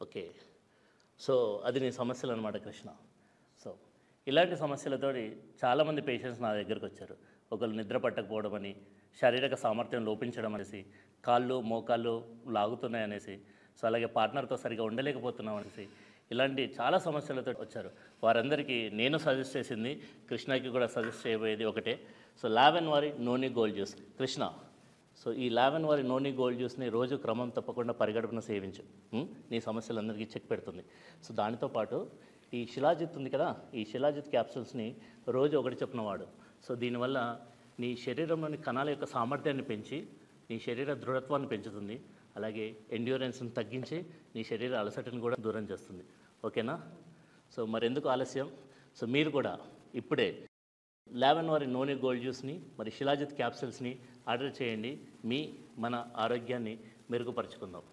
Okay. So అది నీ సమస్యలు అనమాట కృష్ణ. సో ఇలాంటి సమస్యలతోటి చాలామంది పేషెంట్స్ నా దగ్గరికి వచ్చారు. ఒకళ్ళు నిద్ర పట్టకపోవడం అని, శారీరక సామర్థ్యం లోపించడం అనేసి, కాళ్ళు మోకాళ్ళు లాగుతున్నాయనేసి, సో అలాగే పార్ట్నర్తో సరిగా ఉండలేకపోతున్నాం అనేసి, ఇలాంటి చాలా సమస్యలతో వచ్చారు. వారందరికీ నేను సజెస్ట్ చేసింది, కృష్ణకి కూడా సజెస్ట్ చేయబోయేది ఒకటే. సో లావెన్ వారి నోని గోల్డ్ జ్యూస్. కృష్ణ, సో ఈ లావెన్ వారి నోని గోల్డ్ జ్యూస్ని రోజు క్రమం తప్పకుండా పరిగడుపున సేవించు. నీ సమస్యలందరికీ చెక్ పెడుతుంది. సో దానితో పాటు ఈ శిలాజిత్ ఉంది కదా, ఈ శిలాజిత్ క్యాప్సూల్స్ని రోజు ఒకటి చొప్పున వాడు. సో దీనివల్ల నీ శరీరంలోని కణాల యొక్క సామర్థ్యాన్ని పెంచి నీ శరీర దృఢత్వాన్ని పెంచుతుంది. అలాగే ఎండ్యూరెన్స్ని తగ్గించి నీ శరీర అలసటను కూడా దూరం చేస్తుంది. ఓకేనా? సో మరెందుకు ఆలస్యం? సో మీరు కూడా ఇప్పుడే లావెన్ వారి నోని గోల్డ్ జ్యూస్ని మరి శిలాజిత్ క్యాప్సూల్స్ని ఆర్డర్ చేయండి. మన ఆరోగ్యాన్ని మెరుగుపరుచుకుందాం.